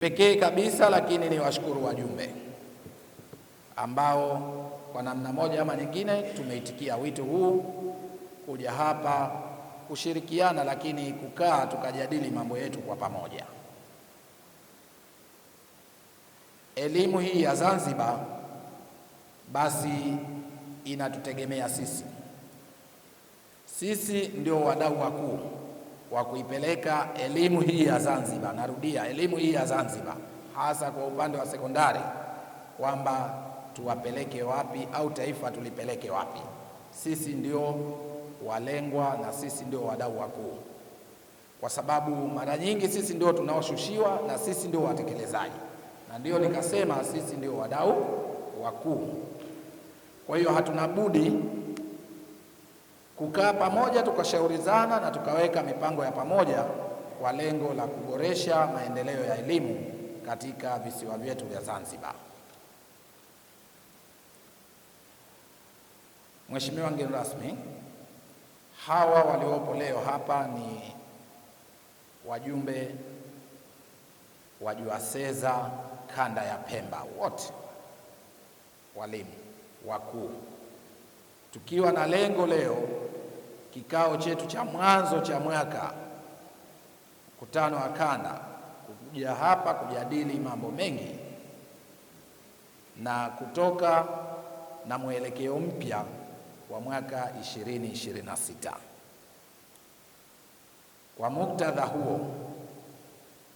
Pekee kabisa, lakini ni washukuru wajumbe ambao kwa namna moja ama nyingine tumeitikia wito huu kuja hapa kushirikiana, lakini kukaa tukajadili mambo yetu kwa pamoja. Elimu hii ya Zanzibar basi inatutegemea sisi. Sisi ndio wadau wakuu wa kuipeleka elimu hii ya Zanzibar. Narudia, elimu hii ya Zanzibar hasa kwa upande wa sekondari, kwamba tuwapeleke wapi au taifa tulipeleke wapi. Sisi ndio walengwa na sisi ndio wadau wakuu, kwa sababu mara nyingi sisi ndio tunaoshushiwa na sisi ndio watekelezaji, na ndio nikasema sisi ndio wadau wakuu. Kwa hiyo hatuna budi kukaa pamoja tukashaurizana na tukaweka mipango ya pamoja kwa lengo la kuboresha maendeleo ya elimu katika visiwa vyetu vya Zanzibar. Mheshimiwa mgeni rasmi, hawa waliopo leo hapa ni wajumbe wa JUASEZA kanda ya Pemba, wote walimu wakuu, tukiwa na lengo leo kikao chetu cha mwanzo cha mwaka, mkutano wa kanda, kuja hapa kujadili mambo mengi na kutoka na mwelekeo mpya wa mwaka 2026. Kwa muktadha huo,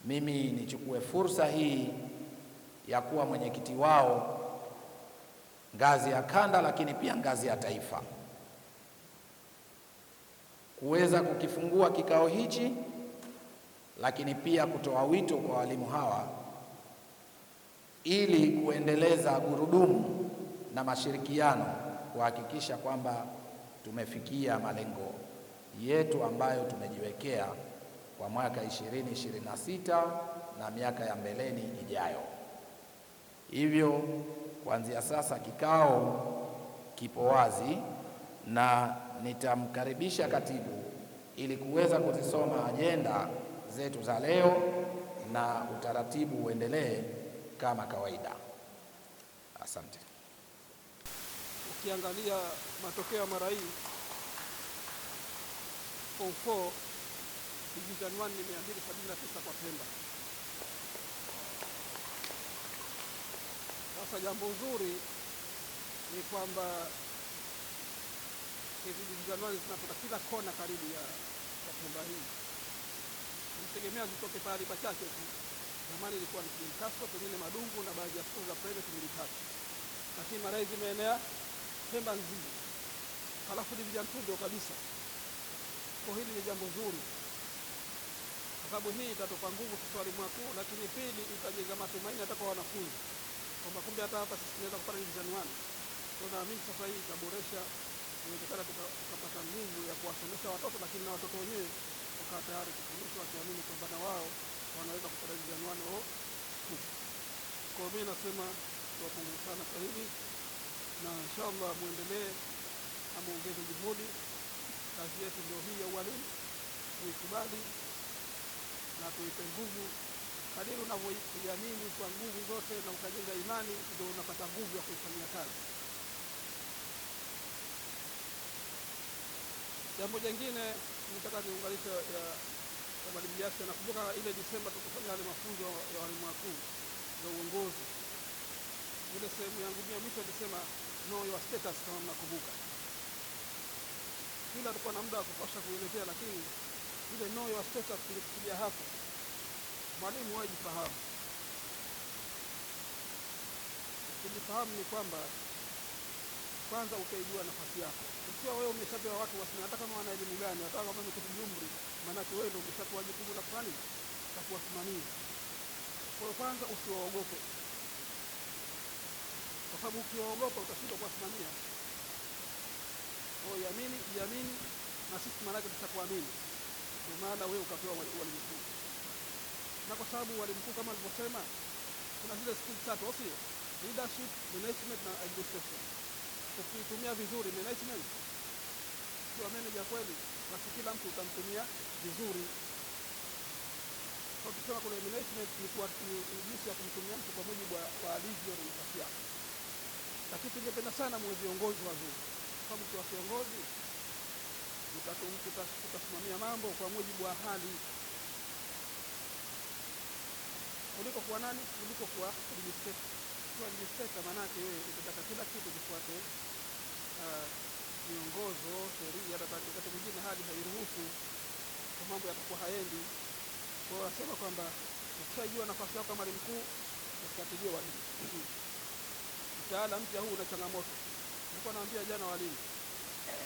mimi nichukue fursa hii ya kuwa mwenyekiti wao ngazi ya kanda, lakini pia ngazi ya taifa, kuweza kukifungua kikao hichi, lakini pia kutoa wito kwa walimu hawa ili kuendeleza gurudumu na mashirikiano kuhakikisha kwamba tumefikia malengo yetu ambayo tumejiwekea kwa mwaka 2026 na miaka ya mbeleni ijayo. Hivyo kuanzia sasa kikao kipo wazi na nitamkaribisha katibu ili kuweza kuzisoma ajenda zetu za leo na utaratibu uendelee kama kawaida. Asante. Ukiangalia matokeo ya mara hii Form 4 Division 1 ni 279 kwa Pemba. Sasa jambo zuri ni kwamba hizi Division 1 zinatoka kila kona karibu ya Pemba hii. Nitegemea zitoke pale pachache tu. Zamani ilikuwa ni Kinkaso, pengine Madungu na baadhi ya shule za private mbili tatu, lakini mara hizi zimeenea Pemba nzima. Halafu Division 2 ndio kabisa. Kwa hili ni jambo zuri, kwa sababu hii itatopa nguvu kwa walimu wakuu, lakini pili itajenga matumaini hata kwa wanafunzi kwamba kumbe hata hapa sisi tunaweza kupata Division 1. Kwa naamini sasa hii itaboresha, inawezekana tukapata nguvu ya kuwasomesha watoto, lakini na watoto wenyewe wakawa tayari kufundishwa wakiamini kwamba na wao wanaweza kupata Division 1 au 2. Kwa mimi nasema tuwapongeze sana kwa hili, na inshallah muendelee na muongeze juhudi. Kazi yetu ndio hii ya ualimu, tuikubali na tuipe nguvu. Kadiri unavyoiamini kwa nguvu zote na ukajenga imani, ndio unapata nguvu ya kuifanyia kazi. Jambo jingine nataka niunganishe ya Mwalimu Jasir. Nakumbuka ile Desemba tukufanya yale mafunzo ya walimu wakuu ya uongozi. Ile sehemu yangu mia mwisho nilisema know your status, kama mnakumbuka. Kila tulikuwa na muda wa kutosha kuelezea, lakini ile know your status tulikuja hapo. Mwalimu wajifahamu. Kujifahamu ni kwamba kwanza utaijua nafasi yako. Ikiwa wewe umeshapewa watu wasina, hata kama wana elimu gani, hata kama umekutidi umri, maana wewe ndio umeshapewa jukumu la kufanya na kuwasimamia. Kwa kwanza usiwaogope, kwa sababu ukiwaogopa utashindwa kuwasimamia. Kwa hiyo jiamini, na sisi maana yake tutakuamini. Kwa maana wewe ukapewa walimu mkuu, na kwa sababu walimu mkuu kama alivyosema kuna zile skills tatu, sio? Leadership, management na administration. Ukitumia vizuri management, kwa manager kweli, basi kila mtu utamtumia vizuri. Kwa tusema kuna management ni jinsi ya kumtumia mtu kwa mujibu wa alivyo na nafasi yake. Lakini tungependa sana mwe viongozi wazuri. Kama mkiwa viongozi tutasimamia mambo kwa mujibu wa hali kuliko kwa nani, kuliko kwa administrator. Kwa administrator maana yake wewe unataka kila kitu kifuate miongozo, sheria, hata wakati mwingine hali hairuhusu, kwa mambo yatakuwa haendi. Kwa hiyo nasema kwamba ukishajua nafasi yako kama mwalimu mkuu, usifuatilie walimu. Mtaala mpya huu una changamoto. Nilikuwa naambia jana walimu,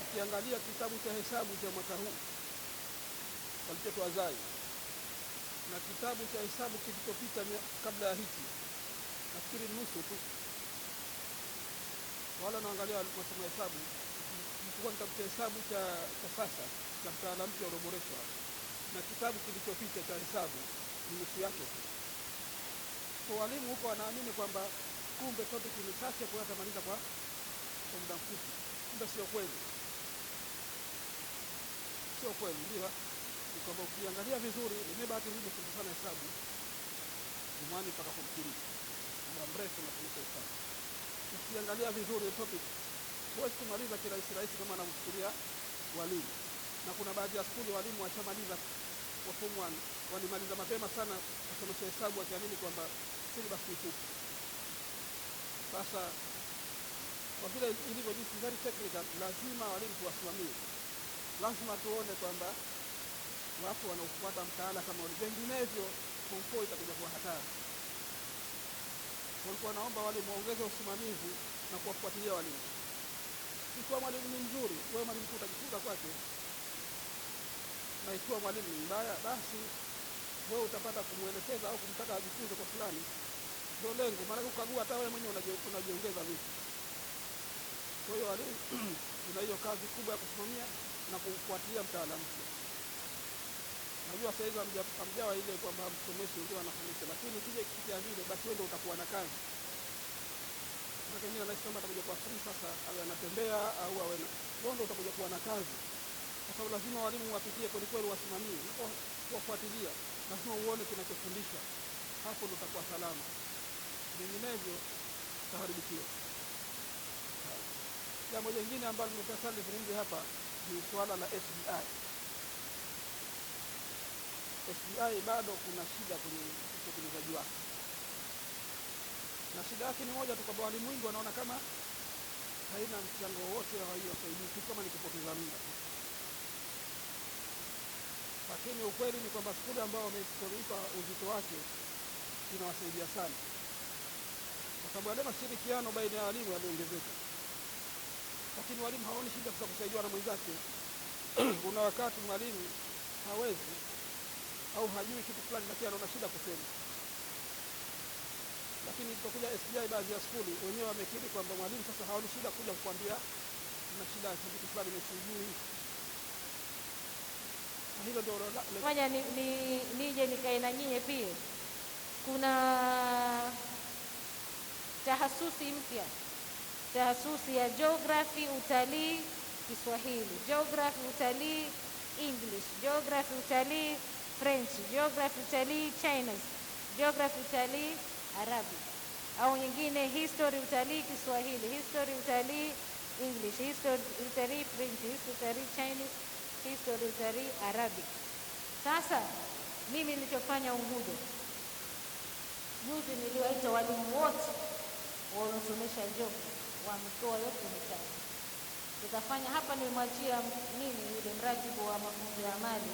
ukiangalia kitabu cha hesabu cha mwaka huu walichotoa Zai na kitabu cha hesabu kilichopita kabla ya hiki, nafikiri nusu tu. Wala naangalia masomo ya hesabu, mchukua kitabu cha hesabu cha sasa cha mtaala mpya ulioboreshwa na kitabu kilichopita cha hesabu ni nusu yake. Kwa walimu huko wanaamini kwamba kumbe topic ni chache kwa atamaliza kwa muda mfupi. Kumbe sio kweli. Sio kweli, ndio. Ni kwamba ukiangalia vizuri, nimebahati nzuri sana hesabu. Imani mpaka kumkiri. Muda mrefu na kuliko hesabu. Ukiangalia vizuri topic, huwezi kumaliza kirahisi kama anamfikiria walimu. Na kuna baadhi ya shule walimu washamaliza kwa form 1, walimaliza mapema sana kusomesha hesabu wakiamini kwamba syllabus ni fupi. Sasa kwa vile ilivyo jinsi very technical, lazima walimu tuwasimamie. Lazima tuone kwamba watu wanaofuata mtaala kama vinginevyo form 4 itakuja kuwa hatari. Walikuwa naomba walimu waongeze usimamizi na kuwafuatilia walimu. Ikiwa mwalimu ni mzuri, wewe mwalimu utajifunza kwake. Na ikiwa mwalimu ni mbaya, basi wewe utapata kumuelekeza au kumtaka ajifunze kwa fulani. Ndio lengo, maana kukagua hata wewe mwenyewe unajiongeza vipi. Kwa hiyo walimu tuna hiyo kazi kubwa ya kusimamia na kufuatilia mtaala mpya. Najua sasa hizo hamjawa ile kwamba msomeshi ndio anafundisha, lakini kije kitu ya vile basi wewe ndio utakuwa na kazi. Maana kingine anaishi kama atakuja kwa free sasa, awe anatembea au awe na wewe ndio utakuja kuwa na kazi. Kwa sababu lazima walimu wapitie kweli wasimamie, wafuatilia. Lazima uone kinachofundishwa. Hapo ndio utakuwa salama. Vinginevyo utaharibikiwa. Jambo jingine ambalo nimepata nizungumzie hapa ni swala la SBI. SBI bado kuna shida kwenye utekelezaji wake. Na shida yake ni moja tu, kwamba walimu wengi wanaona kama haina mchango wote wa hiyo sahihi, kama ni kupoteza muda. Lakini ukweli ni kwamba shule ambao wameipa uzito wake inawasaidia sana. Kwa sababu yale mashirikiano baina ya walimu yameongezeka. Lakini walimu haoni shida za kusaidiwa na mwenzake. Kuna wakati mwalimu hawezi au hajui kitu fulani, lakini anaona shida kusema. Lakini ilipokuja SBI, baadhi ya skuli wenyewe wamekiri kwamba mwalimu sasa haoni shida kuja kukwambia na shida ya kitu fulani nimesijui. Hilo ndio moja nije nikae na nyinyi pia. Kuna tahasusi mpya, tahasusi ya geography, utalii, Kiswahili, geography, utalii, English, geography, utalii, French, geography, utalii, Chinese, geography, utalii, Arabic, au nyingine history, utalii, Kiswahili, history, utalii, English, history, utalii, French, history, utalii, Chinese, history, utalii, Arabic. Sasa mimi nilichofanya Unguja juzi, niliwaita walimu wote wanaosomesha geography wa mikoa yote mitatu. Tukafanya hapa, nimemwachia nini yule mratibu wa mafunzo ya amali